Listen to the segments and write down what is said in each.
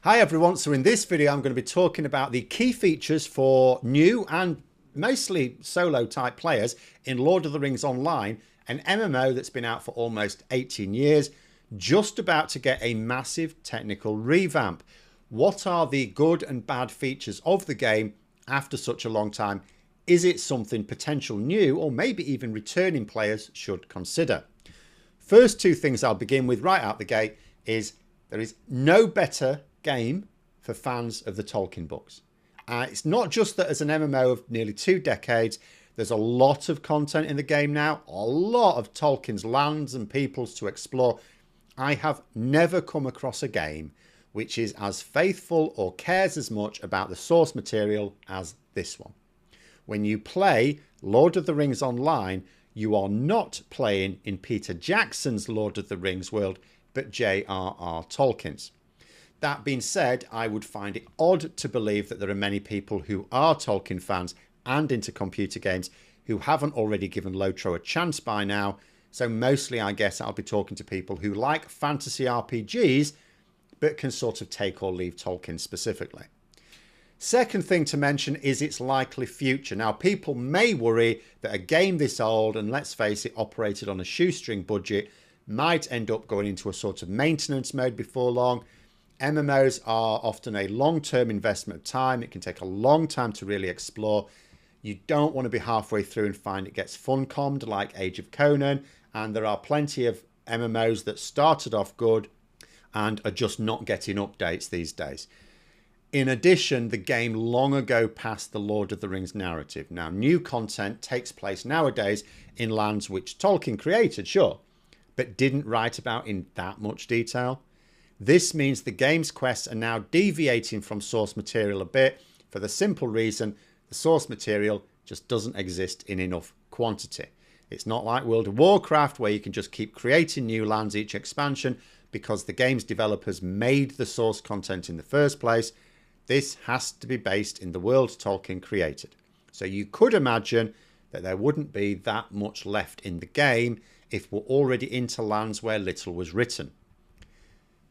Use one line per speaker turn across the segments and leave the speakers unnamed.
Hi everyone, so in this video I'm going to be talking about the key features for new and mostly solo type players in Lord of the Rings Online, an MMO that's been out for almost 18 years, just about to get a massive technical revamp. What are the good and bad features of the game after such a long time? Is it something potential new or maybe even returning players should consider? First two things I'll begin with right out the gate is there is no better game for fans of the Tolkien books. It's not just that as an MMO of nearly 2 decades, there's a lot of content in the game now, a lot of Tolkien's lands and peoples to explore. I have never come across a game which is as faithful or cares as much about the source material as this one. When you play Lord of the Rings Online, you are not playing in Peter Jackson's Lord of the Rings world, but J.R.R. Tolkien's. That being said, I would find it odd to believe that there are many people who are Tolkien fans and into computer games who haven't already given LOTRO a chance by now. So mostly, I guess, I'll be talking to people who like fantasy RPGs, but can sort of take or leave Tolkien specifically. Second thing to mention is its likely future. Now, people may worry that a game this old, and let's face it, operated on a shoestring budget, might end up going into a sort of maintenance mode before long. MMOs are often a long-term investment of time. It can take a long time to really explore. You don't want to be halfway through and find it gets fun-commed like Age of Conan. And there are plenty of MMOs that started off good and are just not getting updates these days. In addition, the game long ago passed the Lord of the Rings narrative. Now, new content takes place nowadays in lands which Tolkien created, sure, but didn't write about in that much detail. This means the game's quests are now deviating from source material a bit for the simple reason the source material just doesn't exist in enough quantity. It's not like World of Warcraft where you can just keep creating new lands each expansion because the game's developers made the source content in the first place. This has to be based in the world Tolkien created. So you could imagine that there wouldn't be that much left in the game if we're already into lands where little was written.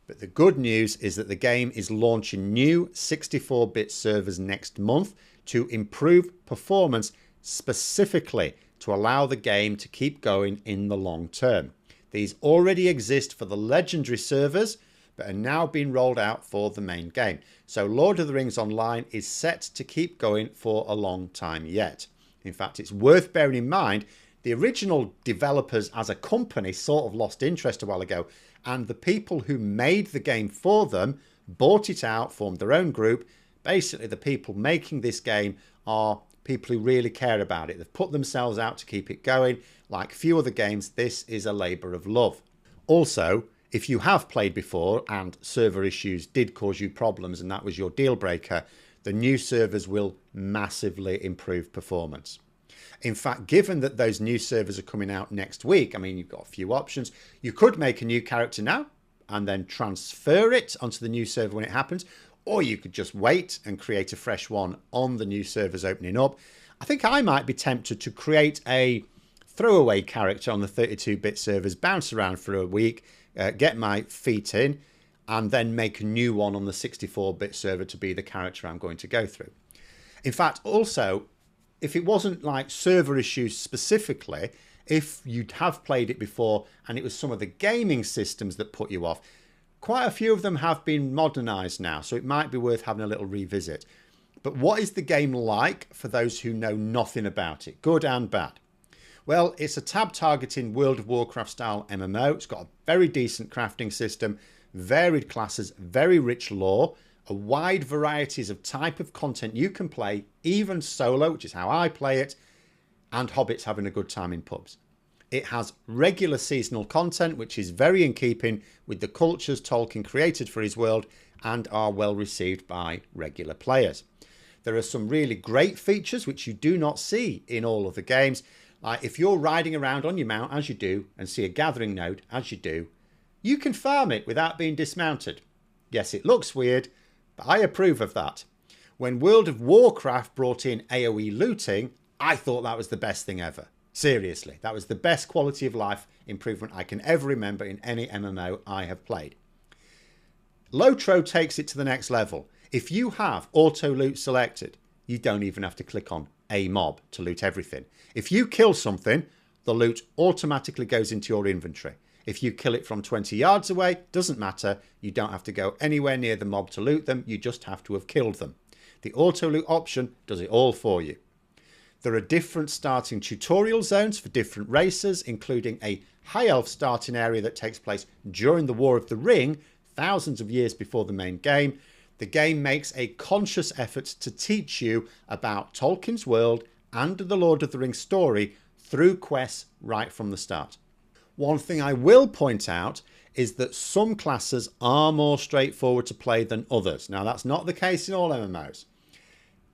But the good news is that the game is launching new 64-bit servers next month to improve performance specifically to allow the game to keep going in the long term. These already exist for the legendary servers, but are now being rolled out for the main game. So Lord of the Rings Online is set to keep going for a long time yet. In fact, it's worth bearing in mind the original developers as a company sort of lost interest a while ago, and the people who made the game for them bought it out, formed their own group. Basically, the people making this game are people who really care about it. They've put themselves out to keep it going. Like few other games, this is a labour of love. Also, if you have played before and server issues did cause you problems and that was your deal breaker, the new servers will massively improve performance. In fact, given that those new servers are coming out next week, I mean, you've got a few options. You could make a new character now and then transfer it onto the new server when it happens, or you could just wait and create a fresh one on the new servers opening up. I think I might be tempted to create a throwaway character on the 32-bit servers, bounce around for a week, get my feet in, and then make a new one on the 64-bit server to be the character I'm going to go through. In fact, also, if it wasn't like server issues specifically, if you'd have played it before and it was some of the gaming systems that put you off, quite a few of them have been modernized now, so it might be worth having a little revisit. But what is the game like for those who know nothing about it, good and bad? Well, it's a tab-targeting World of Warcraft style MMO. It's got a very decent crafting system, varied classes, very rich lore, a wide varieties of type of content you can play, even solo, which is how I play it, and hobbits having a good time in pubs. It has regular seasonal content, which is very in keeping with the cultures Tolkien created for his world and are well received by regular players. There are some really great features which you do not see in all of the games. Like if you're riding around on your mount, as you do, and see a gathering node, as you do, you can farm it without being dismounted. Yes, it looks weird, but I approve of that. When World of Warcraft brought in AoE looting, I thought that was the best thing ever. Seriously, that was the best quality of life improvement I can ever remember in any MMO I have played. LOTRO takes it to the next level. If you have auto loot selected, you don't even have to click on a mob to loot everything. If you kill something, the loot automatically goes into your inventory. If you kill it from 20 yards away, doesn't matter. You don't have to go anywhere near the mob to loot them. You just have to have killed them. The auto loot option does it all for you. There are different starting tutorial zones for different races, including a high elf starting area that takes place during the War of the Ring, thousands of years before the main game. The game makes a conscious effort to teach you about Tolkien's world and the Lord of the Rings story through quests right from the start. One thing I will point out is that some classes are more straightforward to play than others. Now, that's not the case in all MMOs.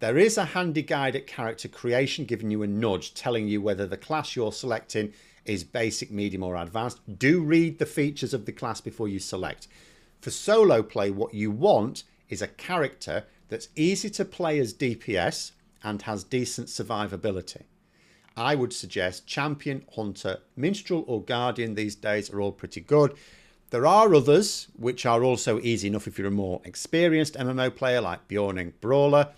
There is a handy guide at character creation giving you a nudge telling you whether the class you're selecting is basic, medium or advanced. Do read the features of the class before you select. For solo play, what you want is a character that's easy to play as DPS and has decent survivability. I would suggest Champion, Hunter, Minstrel or Guardian these days are all pretty good. There are others which are also easy enough if you're a more experienced MMO player like Bjorning Brawler.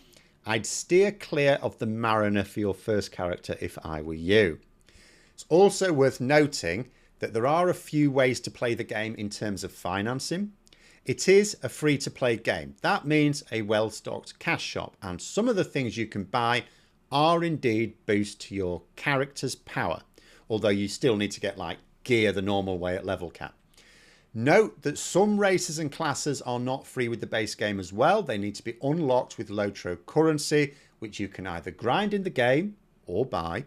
I'd steer clear of the Mariner for your first character if I were you. It's also worth noting that there are a few ways to play the game in terms of financing. It is a free-to-play game. That means a well-stocked cash shop, and some of the things you can buy are indeed boost to your character's power, although you still need to get like gear the normal way at level cap. Note that some races and classes are not free with the base game as well. They need to be unlocked with LOTRO currency, which you can either grind in the game or buy.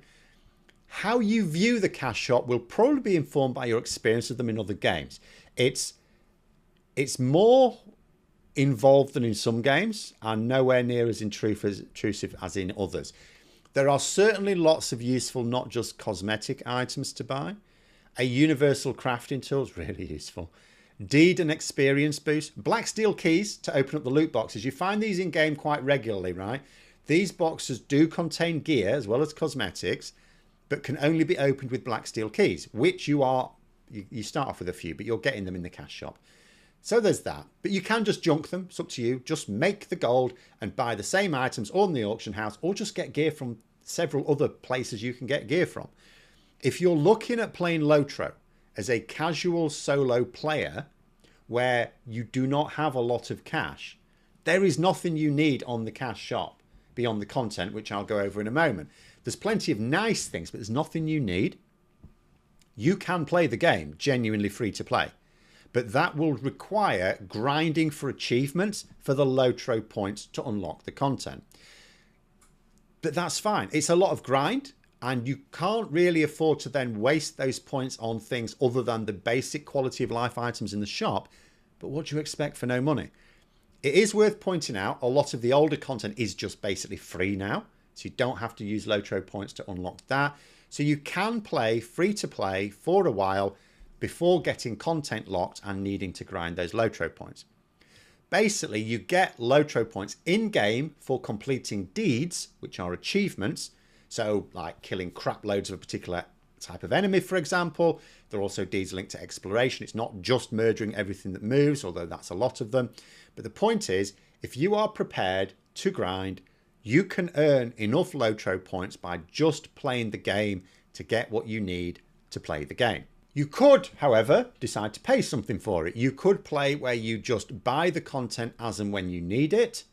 How you view the cash shop will probably be informed by your experience of them in other games. It's more involved than in some games and nowhere near as intrusive as in others. There are certainly lots of useful, not just cosmetic items to buy. A universal crafting tool is really useful. Deed and experience boost. Black steel keys to open up the loot boxes. You find these in game quite regularly, right? These boxes do contain gear as well as cosmetics, but can only be opened with black steel keys, which you start off with a few, but you're getting them in the cash shop. So there's that. But you can just junk them. It's up to you. Just make the gold and buy the same items on the auction house, or just get gear from several other places you can get gear from. If you're looking at playing LOTRO as a casual solo player where you do not have a lot of cash, there is nothing you need on the cash shop beyond the content, which I'll go over in a moment. There's plenty of nice things, but there's nothing you need. You can play the game genuinely free to play, but that will require grinding for achievements for the LOTRO points to unlock the content. But that's fine. It's a lot of grind, and you can't really afford to then waste those points on things other than the basic quality of life items in the shop. But what do you expect for no money? It is worth pointing out a lot of the older content is just basically free now, so you don't have to use LOTRO points to unlock that. So you can play free to play for a while before getting content locked and needing to grind those LOTRO points. Basically, you get LOTRO points in-game for completing deeds, which are achievements. So like killing crap loads of a particular type of enemy, for example. There are also deeds linked to exploration. It's not just murdering everything that moves, although that's a lot of them. But the point is, if you are prepared to grind, you can earn enough LOTRO points by just playing the game to get what you need to play the game. You could, however, decide to pay something for it. You could play where you just buy the content as and when you need it.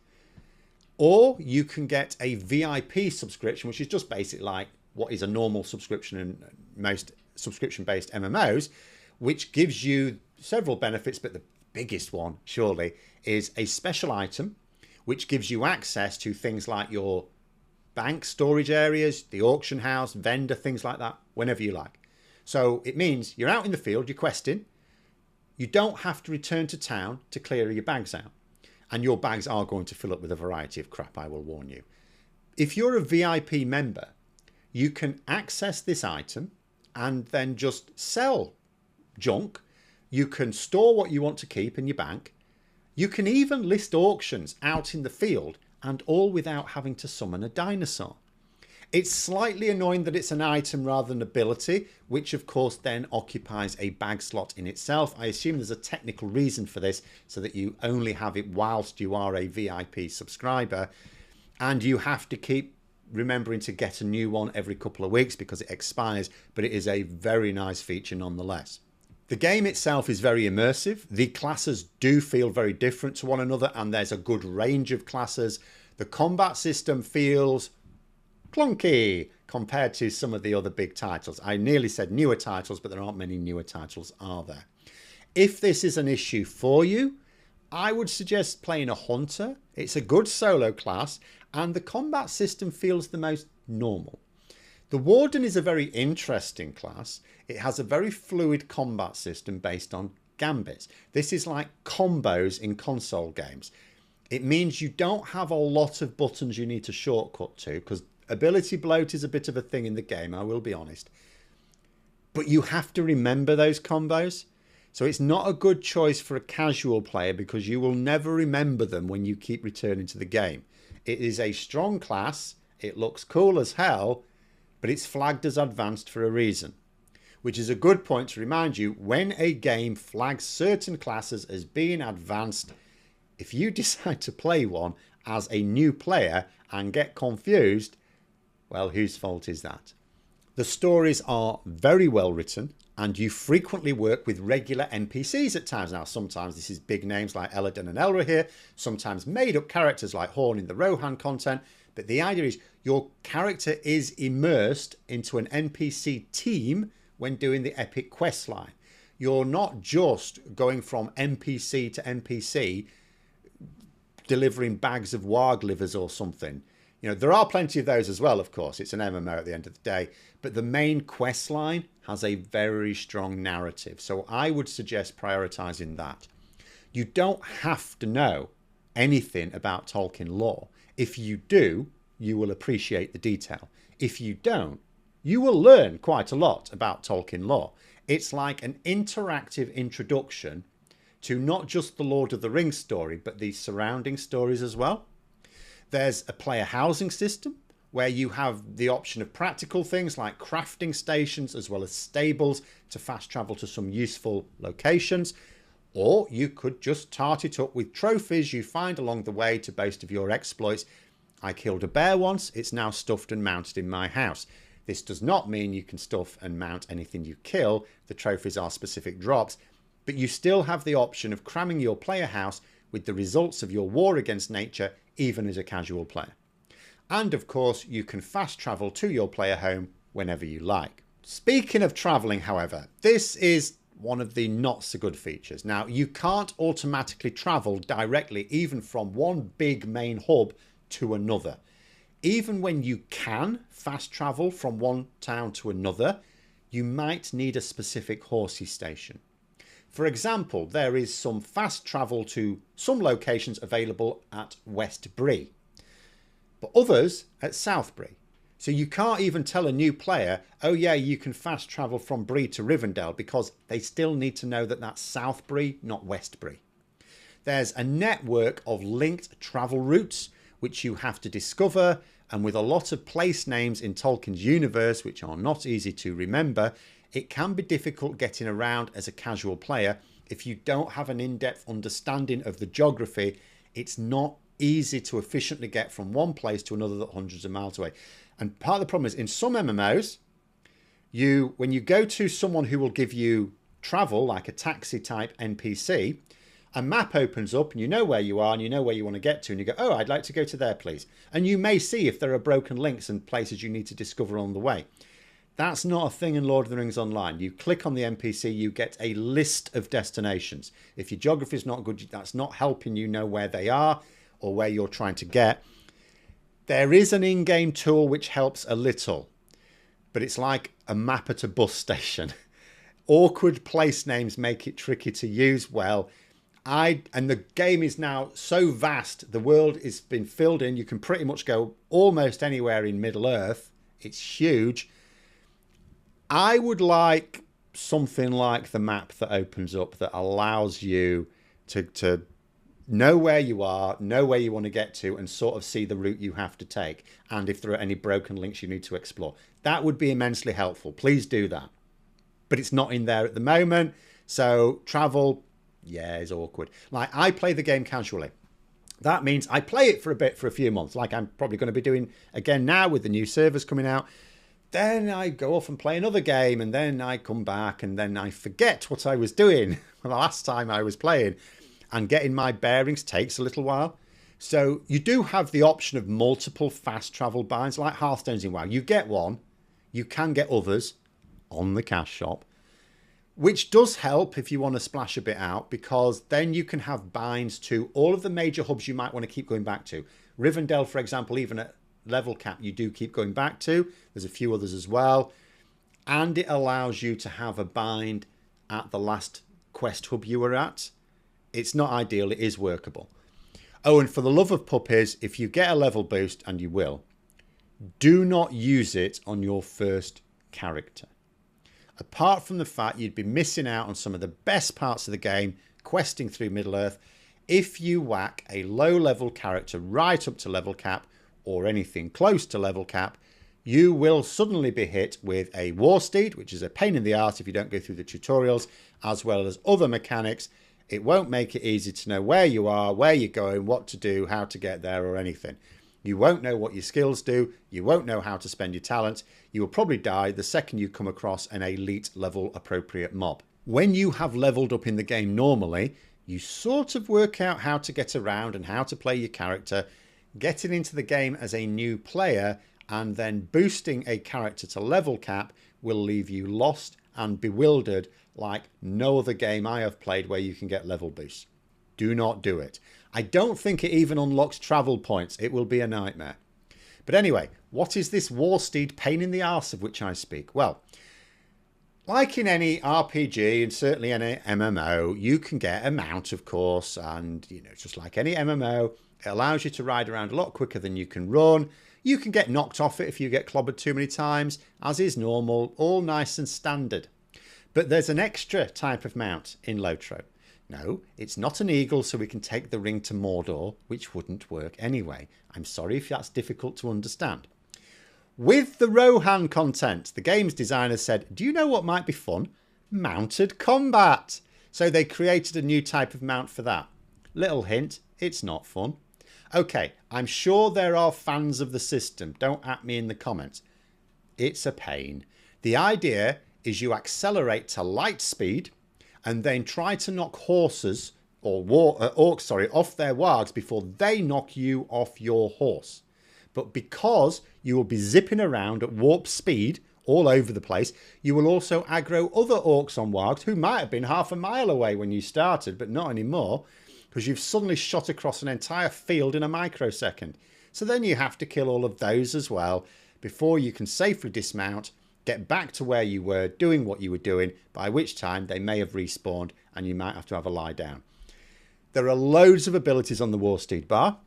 Or you can get a VIP subscription, which is just basically like what is a normal subscription in most subscription-based MMOs, which gives you several benefits, but the biggest one, surely, is a special item, which gives you access to things like your bank storage areas, the auction house, vendor, things like that, whenever you like. So it means you're out in the field, you're questing, you don't have to return to town to clear your bags out. And your bags are going to fill up with a variety of crap, I will warn you. If you're a VIP member, you can access this item and then just sell junk. You can store what you want to keep in your bank. You can even list auctions out in the field, and all without having to summon a dinosaur. It's slightly annoying that it's an item rather than ability, which of course then occupies a bag slot in itself. I assume there's a technical reason for this so that you only have it whilst you are a VIP subscriber, and you have to keep remembering to get a new one every couple of weeks because it expires, but it is a very nice feature nonetheless. The game itself is very immersive. The classes do feel very different to one another, and there's a good range of classes. The combat system feels clunky compared to some of the other big titles. I nearly said newer titles, but there aren't many newer titles, are there? If this is an issue for you, I would suggest playing a hunter. It's a good solo class, and the combat system feels the most normal. The Warden is a very interesting class. It has a very fluid combat system based on gambits. This is like combos in console games. It means you don't have a lot of buttons you need to shortcut to, because ability bloat is a bit of a thing in the game, I will be honest. But you have to remember those combos. So it's not a good choice for a casual player because you will never remember them when you keep returning to the game. It is a strong class, it looks cool as hell, but it's flagged as advanced for a reason. Which is a good point to remind you, when a game flags certain classes as being advanced, if you decide to play one as a new player and get confused, well, whose fault is that? The stories are very well written, and you frequently work with regular NPCs at times. Now, sometimes this is big names like Eladin and Elra here, sometimes made up characters like Horn in the Rohan content, but the idea is your character is immersed into an NPC team when doing the epic quest line. You're not just going from NPC to NPC delivering bags of warg livers or something. You know, there are plenty of those as well, of course. It's an MMO at the end of the day. But the main quest line has a very strong narrative. So I would suggest prioritizing that. You don't have to know anything about Tolkien lore. If you do, you will appreciate the detail. If you don't, you will learn quite a lot about Tolkien lore. It's like an interactive introduction to not just the Lord of the Rings story, but the surrounding stories as well. There's a player housing system where you have the option of practical things like crafting stations as well as stables to fast travel to some useful locations. Or you could just tart it up with trophies you find along the way to boast of your exploits. I killed a bear once, it's now stuffed and mounted in my house. This does not mean you can stuff and mount anything you kill. The trophies are specific drops, but you still have the option of cramming your player house with the results of your war against nature, even as a casual player. And of course, you can fast travel to your player home whenever you like. Speaking of traveling, however, this is one of the not so good features. Now, you can't automatically travel directly even from one big main hub to another. Even when you can fast travel from one town to another, you might need a specific horsey station. For example, there is some fast travel to some locations available at West Bree, but others at South Bree. So you can't even tell a new player, oh yeah, you can fast travel from Bree to Rivendell, because they still need to know that that's South Bree, not West Bree. There's a network of linked travel routes which you have to discover, and with a lot of place names in Tolkien's universe which are not easy to remember, it can be difficult getting around as a casual player. If you don't have an in-depth understanding of the geography, it's not easy to efficiently get from one place to another that's hundreds of miles away. And part of the problem is in some MMOs, when you go to someone who will give you travel, like a taxi type NPC, a map opens up and you know where you are and you know where you want to get to, and you go, oh, I'd like to go to there, please. And you may see if there are broken links and places you need to discover on the way. That's not a thing in Lord of the Rings Online. You click on the NPC, you get a list of destinations. If your geography is not good, that's not helping you know where they are or where you're trying to get. There is an in-game tool which helps a little, but it's like a map at a bus station. Awkward place names make it tricky to use well. And the game is now so vast, the world has been filled in. You can pretty much go almost anywhere in Middle-earth. It's huge. I would like something like the map that opens up that allows you to Know where you are, know where you want to get to, and sort of see the route you have to take. And if there are any broken links you need to explore, that would be immensely helpful. Please do that. But it's not in there at the moment. So travel, yeah, is awkward. Like, I play the game casually. That means I play it for a bit, for a few months, like I'm probably going to be doing again now with the new servers coming out. Then I go off and play another game, and then I come back, and then I forget what I was doing the last time I was playing. And getting my bearings takes a little while. So you do have the option of multiple fast travel binds, like Hearthstone's in WoW. You get one, you can get others on the cash shop, which does help if you want to splash a bit out, because then you can have binds to all of the major hubs you might want to keep going back to. Rivendell, for example, even at level cap, you do keep going back to. There's a few others as well. And it allows you to have a bind at the last quest hub you were at. It's not ideal, it is workable. Oh, and for the love of puppies, if you get a level boost, and you will, do not use it on your first character. Apart from the fact you'd be missing out on some of the best parts of the game, questing through Middle-earth, if you whack a low-level character right up to level cap, or anything close to level cap, you will suddenly be hit with a war steed, which is a pain in the arse if you don't go through the tutorials, as well as other mechanics. It won't make it easy to know where you are, where you're going, what to do, how to get there, or anything. You won't know what your skills do. You won't know how to spend your talent. You will probably die the second you come across an elite level appropriate mob. When you have leveled up in the game normally, you sort of work out how to get around and how to play your character. Getting into the game as a new player and then boosting a character to level cap will leave you lost and bewildered like no other game I have played where you can get level boosts. Do not do it. I don't think it even unlocks travel points. It will be a nightmare. But anyway, what is this war steed pain in the arse of which I speak? Well, like in any RPG and certainly any MMO, you can get a mount, of course, and just like any MMO, it allows you to ride around a lot quicker than you can run. You can get knocked off it if you get clobbered too many times, as is normal, all nice and standard. But there's an extra type of mount in LOTRO. No, it's not an eagle so we can take the ring to Mordor, which wouldn't work anyway. I'm sorry if that's difficult to understand. With the Rohan content, the game's designers said, do you know what might be fun? Mounted combat. So they created a new type of mount for that. Little hint, it's not fun. Okay, I'm sure there are fans of the system. Don't at me in the comments. It's a pain. The idea is you accelerate to light speed and then try to knock horses or orcs off their wargs before they knock you off your horse. But because you will be zipping around at warp speed all over the place, you will also aggro other orcs on wargs who might have been half a mile away when you started, but not anymore, because you've suddenly shot across an entire field in a microsecond. So then you have to kill all of those as well before you can safely dismount, get back to where you were doing what you were doing, by which time they may have respawned and you might have to have a lie down. There are loads of abilities on the War Steed bar.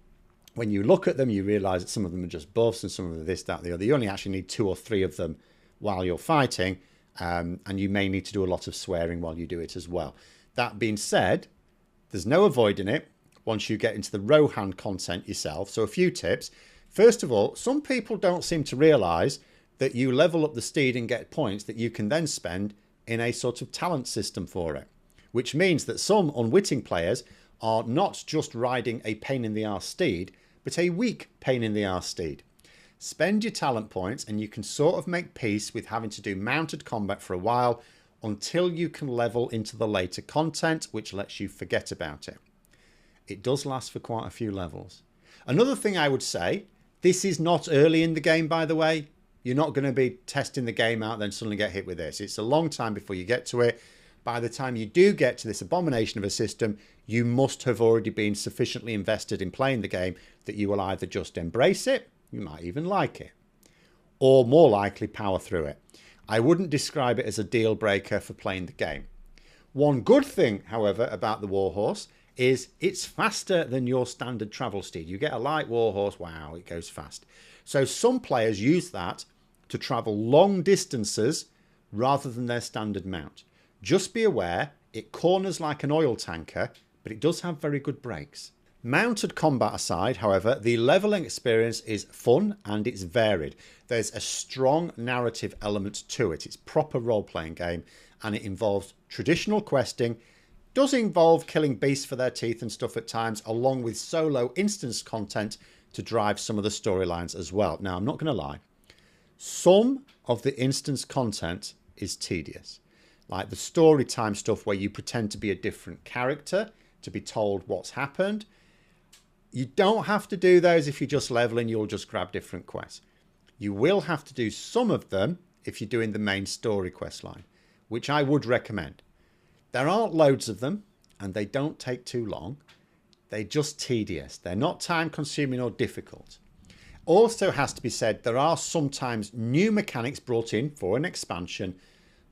When you look at them, you realise that some of them are just buffs and some of them are this, that, the other. You only actually need 2 or 3 of them while you're fighting, and you may need to do a lot of swearing while you do it as well. That being said, there's no avoiding it once you get into the Rohan content yourself. So a few tips. First of all, some people don't seem to realise that you level up the steed and get points that you can then spend in a sort of talent system for it, which means that some unwitting players are not just riding a pain in the arse steed, but a weak pain in the arse steed. Spend your talent points and you can sort of make peace with having to do mounted combat for a while until you can level into the later content, which lets you forget about it. It does last for quite a few levels. Another thing I would say, this is not early in the game, by the way. You're not going to be testing the game out then suddenly get hit with this. It's a long time before you get to it. By the time you do get to this abomination of a system, you must have already been sufficiently invested in playing the game that you will either just embrace it, you might even like it, or more likely power through it. I wouldn't describe it as a deal breaker for playing the game. One good thing, however, about the Warhorse is it's faster than your standard travel steed. You get a light Warhorse, wow, it goes fast. So some players use that to travel long distances rather than their standard mount. Just be aware, it corners like an oil tanker, but it does have very good brakes. Mounted combat aside, however, the leveling experience is fun and it's varied. There's a strong narrative element to it. It's a proper role-playing game and it involves traditional questing, does involve killing beasts for their teeth and stuff at times, along with solo instance content to drive some of the storylines as well. Now, I'm not going to lie. Some of the instance content is tedious. Like the story time stuff where you pretend to be a different character to be told what's happened. You don't have to do those if you're just leveling, you'll just grab different quests. You will have to do some of them if you're doing the main story quest line, which I would recommend. There aren't loads of them and they don't take too long. They're just tedious. They're not time consuming or difficult. Also has to be said, there are sometimes new mechanics brought in for an expansion,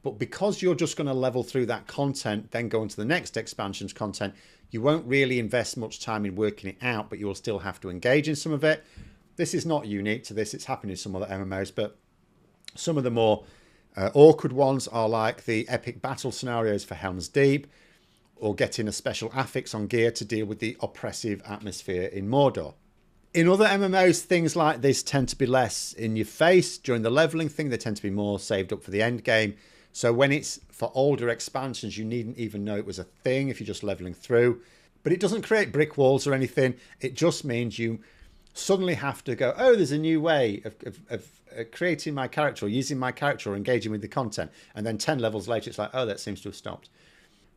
but because you're just going to level through that content, then go into the next expansion's content, you won't really invest much time in working it out, but you will still have to engage in some of it. This is not unique to this. It's happened in some other MMOs, but some of the more awkward ones are like the epic battle scenarios for Helm's Deep, or getting a special affix on gear to deal with the oppressive atmosphere in Mordor. In other MMOs, things like this tend to be less in your face during the leveling thing. They tend to be more saved up for the end game. So when it's for older expansions, you needn't even know it was a thing if you're just leveling through. But it doesn't create brick walls or anything. It just means you suddenly have to go, oh, there's a new way of creating my character or using my character or engaging with the content. And then 10 levels later, it's like, oh, that seems to have stopped.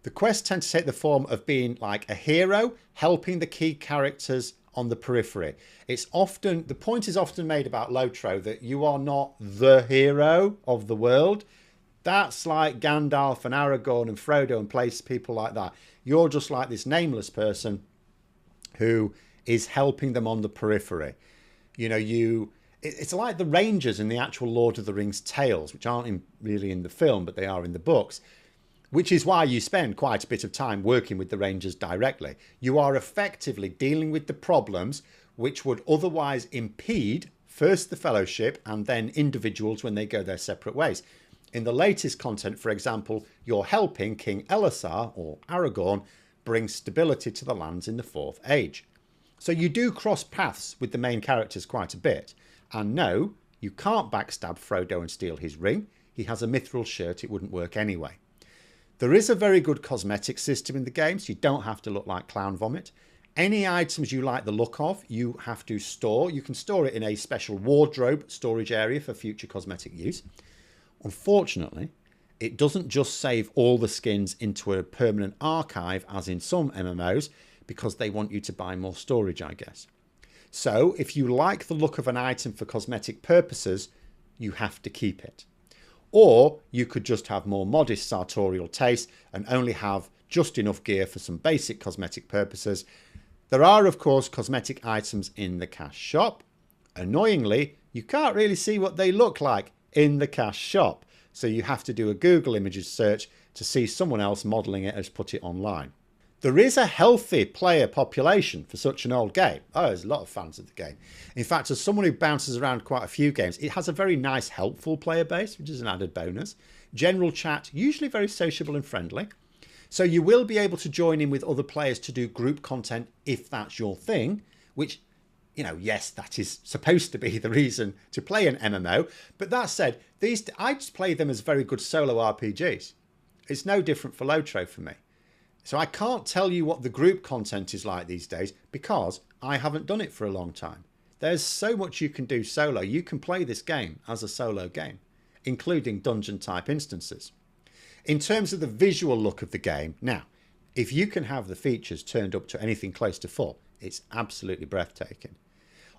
The quests tend to take the form of being like a hero, helping the key characters on the periphery. It's often, the point is often made about LOTRO that you are not the hero of the world. That's like Gandalf and Aragorn and Frodo and people like that. You're just like this nameless person who is helping them on the periphery. You know, it's like the Rangers in the actual Lord of the Rings tales, which aren't really in the film, but they are in the books, which is why you spend quite a bit of time working with the Rangers directly. You are effectively dealing with the problems which would otherwise impede first the Fellowship and then individuals when they go their separate ways. In the latest content, for example, you're helping King Elisar, or Aragorn, bring stability to the lands in the Fourth Age. So you do cross paths with the main characters quite a bit. And no, you can't backstab Frodo and steal his ring. He has a mithril shirt, it wouldn't work anyway. There is a very good cosmetic system in the game, so you don't have to look like clown vomit. Any items you like the look of, you have to store. You can store it in a special wardrobe storage area for future cosmetic use. Unfortunately, it doesn't just save all the skins into a permanent archive, as in some MMOs, because they want you to buy more storage, I guess. So if you like the look of an item for cosmetic purposes, you have to keep it. Or you could just have more modest sartorial taste and only have just enough gear for some basic cosmetic purposes. There are, of course, cosmetic items in the cash shop. Annoyingly, you can't really see what they look like in the cash shop. So you have to do a Google images search to see someone else modelling it as put it online. There is a healthy player population for such an old game. Oh, there's a lot of fans of the game. In fact, as someone who bounces around quite a few games, it has a very nice, helpful player base, which is an added bonus. General chat, usually very sociable and friendly. So you will be able to join in with other players to do group content if that's your thing, which, you know, yes, that is supposed to be the reason to play an MMO. But that said, I just play them as very good solo RPGs. It's no different for LOTRO for me. So I can't tell you what the group content is like these days because I haven't done it for a long time. There's so much you can do solo. You can play this game as a solo game, including dungeon type instances. In terms of the visual look of the game, now, if you can have the features turned up to anything close to full, it's absolutely breathtaking.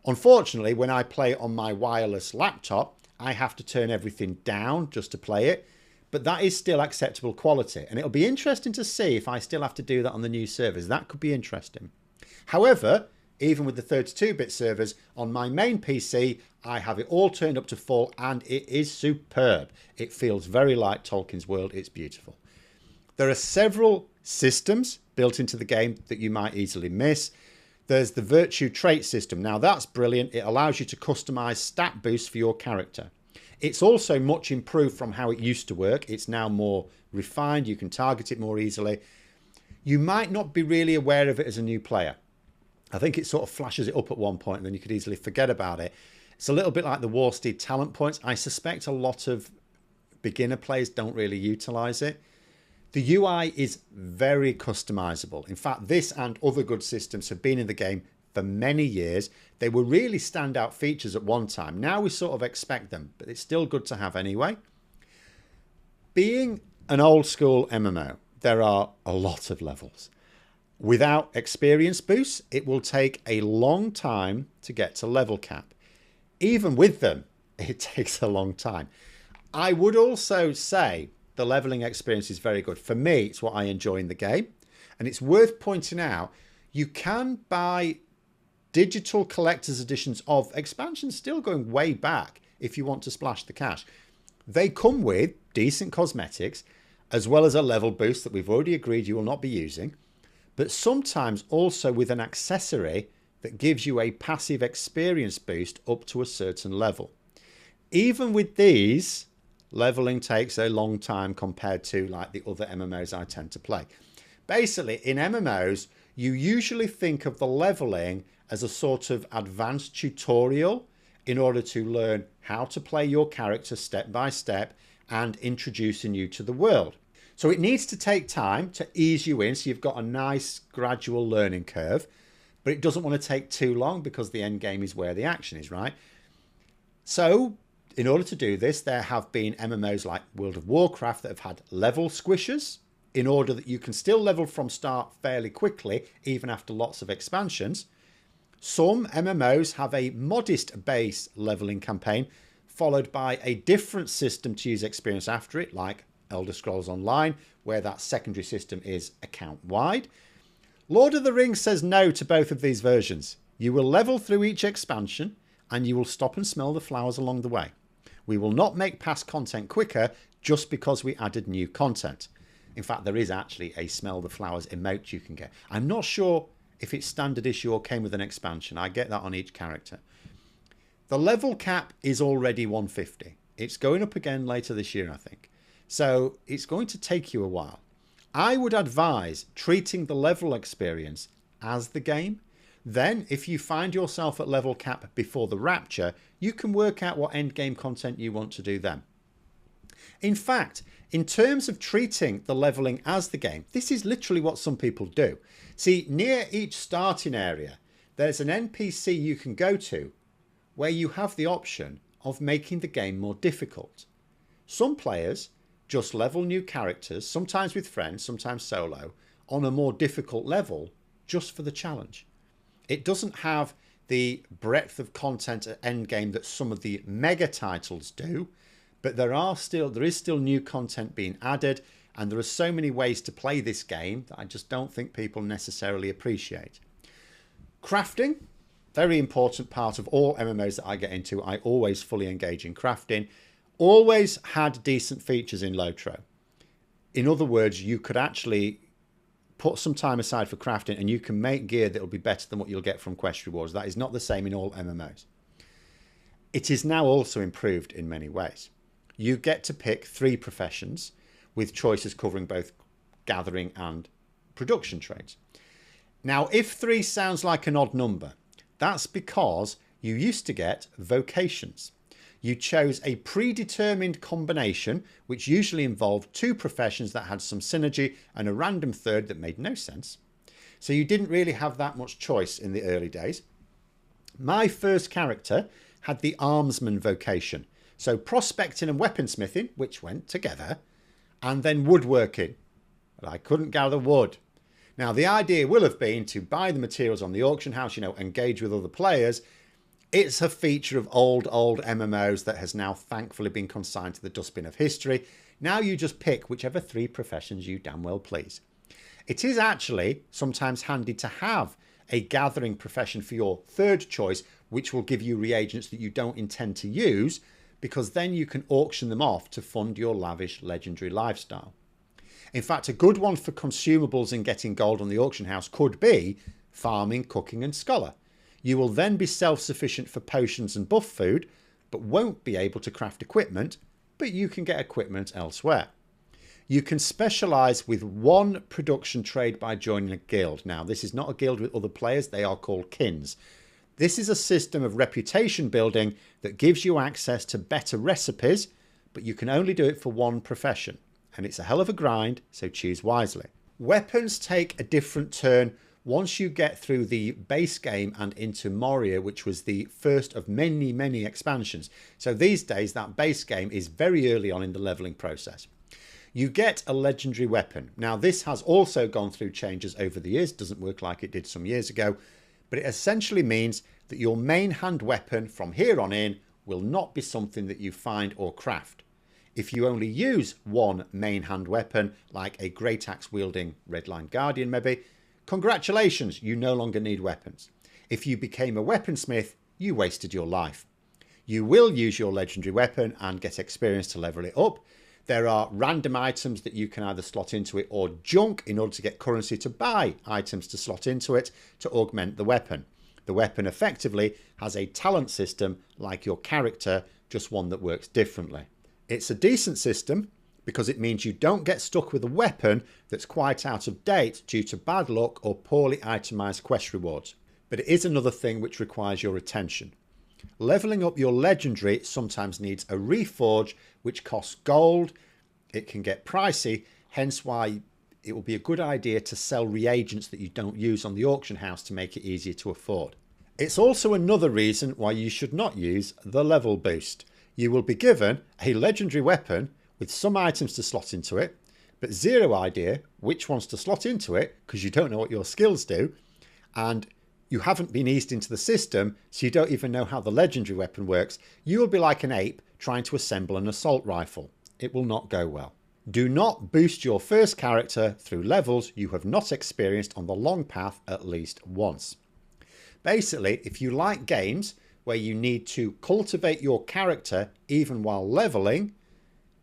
Unfortunately, when I play on my wireless laptop, I have to turn everything down just to play it. But that is still acceptable quality. And it'll be interesting to see if I still have to do that on the new servers. That could be interesting. However, even with the 32-bit servers, on my main PC, I have it all turned up to full and it is superb. It feels very like Tolkien's world. It's beautiful. There are several systems built into the game that you might easily miss. There's the virtue trait system. Now that's brilliant. It allows you to customize stat boosts for your character. It's also much improved from how it used to work. It's now more refined. You can target it more easily. You might not be really aware of it as a new player. I think it sort of flashes it up at one point and then you could easily forget about it. It's a little bit like the Warsteed talent points. I suspect a lot of beginner players don't really utilize it. The UI is very customizable. In fact, this and other good systems have been in the game for many years. They were really standout features at one time. Now we sort of expect them, but it's still good to have anyway. Being an old school MMO, there are a lot of levels. Without experience boosts, it will take a long time to get to level cap. Even with them, it takes a long time. I would also say the leveling experience is very good. For me, it's what I enjoy in the game. And it's worth pointing out, you can buy digital collector's editions of expansions still going way back if you want to splash the cash. They come with decent cosmetics, as well as a level boost that we've already agreed you will not be using, but sometimes also with an accessory that gives you a passive experience boost up to a certain level. Even with these, leveling takes a long time compared to like the other MMOs I tend to play. Basically, in MMOs, you usually think of the leveling as a sort of advanced tutorial in order to learn how to play your character step by step and introducing you to the world. So it needs to take time to ease you in, so you've got a nice gradual learning curve, but it doesn't want to take too long because the end game is where the action is, right? So in order to do this, there have been MMOs like World of Warcraft that have had level squishers in order that you can still level from start fairly quickly, even after lots of expansions. Some MMOs have a modest base leveling campaign, followed by a different system to use experience after it, like Elder Scrolls Online, where that secondary system is account-wide. Lord of the Rings says no to both of these versions. You will level through each expansion, and you will stop and smell the flowers along the way. We will not make past content quicker just because we added new content. In fact, there is actually a smell the flowers emote you can get. I'm not sure if it's standard issue or came with an expansion. I get that on each character. The level cap is already 150. It's going up again later this year, I think. So it's going to take you a while. I would advise treating the level experience as the game. Then, if you find yourself at level cap before the Rapture, you can work out what end game content you want to do then. In fact, in terms of treating the leveling as the game, this is literally what some people do. See, near each starting area, there's an NPC you can go to where you have the option of making the game more difficult. Some players just level new characters, sometimes with friends, sometimes solo, on a more difficult level just for the challenge. It doesn't have the breadth of content at endgame that some of the mega titles do, but there is still new content being added, and there are so many ways to play this game that I just don't think people necessarily appreciate. Crafting, very important part of all MMOs that I get into. I always fully engage in crafting. Always had decent features in LOTRO. In other words, you could actually put some time aside for crafting and you can make gear that will be better than what you'll get from quest rewards. That is not the same in all MMOs. It is now also improved in many ways. You get to pick 3 professions with choices covering both gathering and production trades. Now, if 3 sounds like an odd number, that's because you used to get vocations. You chose a predetermined combination, which usually involved 2 professions that had some synergy and a random third that made no sense. So you didn't really have that much choice in the early days. My first character had the armsman vocation. So prospecting and weaponsmithing, which went together, and then woodworking. But I couldn't gather wood. Now, the idea will have been to buy the materials on the auction house, engage with other players. It's a feature of old MMOs that has now thankfully been consigned to the dustbin of history. Now you just pick whichever 3 professions you damn well please. It is actually sometimes handy to have a gathering profession for your third choice, which will give you reagents that you don't intend to use, because then you can auction them off to fund your lavish legendary lifestyle. In fact, a good one for consumables and getting gold on the auction house could be farming, cooking and scholar. You will then be self-sufficient for potions and buff food, but won't be able to craft equipment, but you can get equipment elsewhere. You can specialise with one production trade by joining a guild. Now, this is not a guild with other players. They are called kins. This is a system of reputation building that gives you access to better recipes, but you can only do it for one profession. And it's a hell of a grind, so choose wisely. Weapons take a different turn once you get through the base game and into Moria, which was the first of many, many expansions. So these days, that base game is very early on in the leveling process. You get a legendary weapon. Now, this has also gone through changes over the years. It doesn't work like it did some years ago, but it essentially means that your main hand weapon from here on in will not be something that you find or craft. If you only use one main hand weapon, like a great axe wielding Redline Guardian maybe, congratulations, you no longer need weapons. If you became a weaponsmith, you wasted your life. You will use your legendary weapon and get experience to level it up. There are random items that you can either slot into it or junk in order to get currency to buy items to slot into it to augment the weapon. The weapon effectively has a talent system like your character, just one that works differently. It's a decent system because it means you don't get stuck with a weapon that's quite out of date due to bad luck or poorly itemized quest rewards. But it is another thing which requires your attention. Leveling up your legendary sometimes needs a reforge, which costs gold. It can get pricey, hence why it will be a good idea to sell reagents that you don't use on the auction house to make it easier to afford. It's also another reason why you should not use the level boost. You will be given a legendary weapon with some items to slot into it, but zero idea which ones to slot into it because you don't know what your skills do, and you haven't been eased into the system, so you don't even know how the legendary weapon works. You will be like an ape trying to assemble an assault rifle. It will not go well. Do not boost your first character through levels you have not experienced on the long path at least once. Basically, if you like games where you need to cultivate your character even while leveling,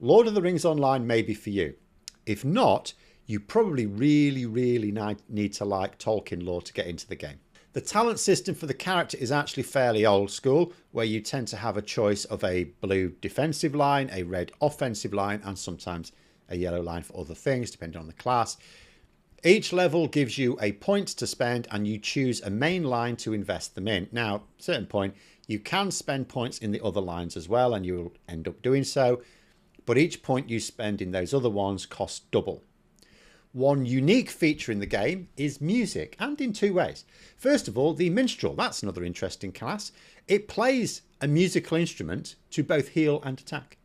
Lord of the Rings Online may be for you. If not, you probably really need to like Tolkien lore to get into the game. The talent system for the character is actually fairly old school, where you tend to have a choice of a blue defensive line, a red offensive line, and sometimes a yellow line for other things, depending on the class. Each level gives you a point to spend, and you choose a main line to invest them in. Now, at a certain point, you can spend points in the other lines as well, and you'll end up doing so, but each point you spend in those other ones costs double. One unique feature in the game is music, and in two ways. First of all, the minstrel. That's another interesting class. It plays a musical instrument to both heal and attack.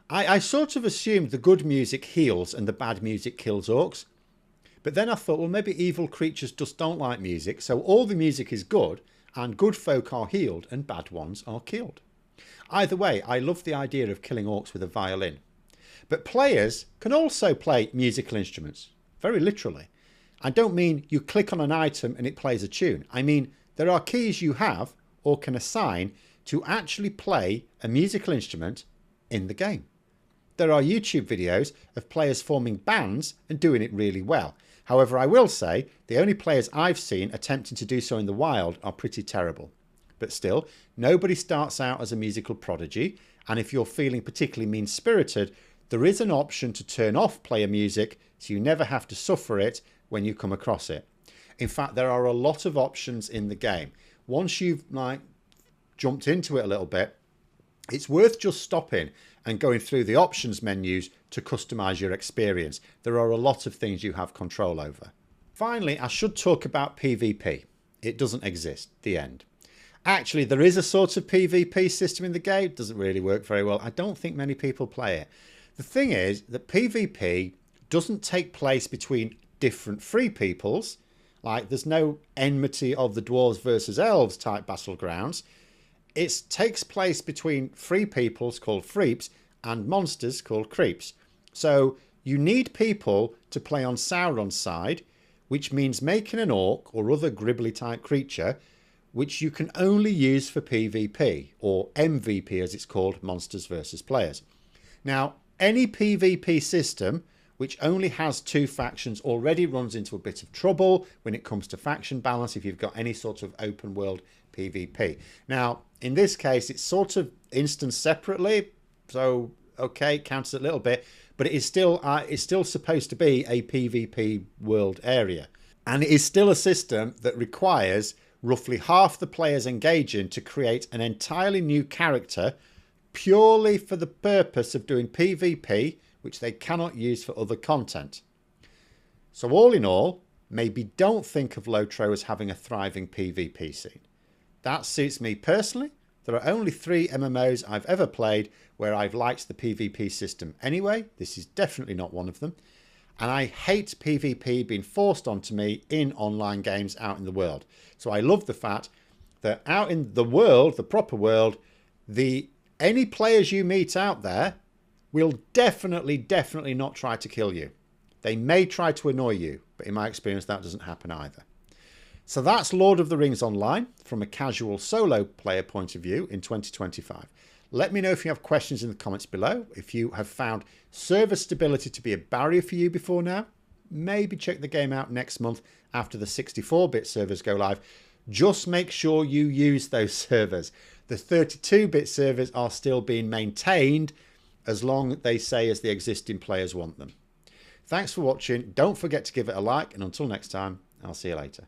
I sort of assumed the good music heals and the bad music kills orcs. But then I thought, well, maybe evil creatures just don't like music, so all the music is good, and good folk are healed and bad ones are killed. Either way, I love the idea of killing orcs with a violin. But players can also play musical instruments, very literally. I don't mean you click on an item and it plays a tune. I mean there are keys you have or can assign to actually play a musical instrument in the game. There are YouTube videos of players forming bands and doing it really well. However, I will say the only players I've seen attempting to do so in the wild are pretty terrible. But still, nobody starts out as a musical prodigy, and if you're feeling particularly mean-spirited, there is an option to turn off player music so you never have to suffer it when you come across it. In fact, there are a lot of options in the game. Once you've jumped into it a little bit, it's worth just stopping and going through the options menus to customize your experience. There are a lot of things you have control over. Finally, I should talk about PvP. It doesn't exist. The end. Actually, there is a sort of PvP system in the game. It doesn't really work very well. I don't think many people play it. The thing is that PvP doesn't take place between different free peoples. Like, there's no enmity of the dwarves versus elves type battlegrounds. It takes place between free peoples called freeps and monsters called creeps. So you need people to play on Sauron's side, which means making an orc or other gribbly type creature, which you can only use for PvP, or MVP as it's called, monsters versus players. Now, any PvP system which only has two factions already runs into a bit of trouble when it comes to faction balance if you've got any sort of open world PvP. Now, in this case, it's sort of instanced separately, so okay, it counts a little bit, but it's still supposed to be a PvP world area. And it is still a system that requires roughly half the players engaging to create an entirely new character purely for the purpose of doing PvP, which they cannot use for other content. So all in all, maybe don't think of LOTRO as having a thriving PvP scene. That suits me personally. There are only 3 MMOs I've ever played where I've liked the PvP system anyway. This is definitely not one of them. And I hate PvP being forced onto me in online games out in the world. So I love the fact that out in the world, the proper world, any players you meet out there will definitely not try to kill you. They may try to annoy you, but in my experience, that doesn't happen either. So that's Lord of the Rings Online from a casual solo player point of view in 2025. Let me know if you have questions in the comments below. If you have found server stability to be a barrier for you before now, maybe check the game out next month after the 64-bit servers go live. Just make sure you use those servers. The 32-bit servers are still being maintained as long as they say as the existing players want them. Thanks for watching. Don't forget to give it a like, and until next time, I'll see you later.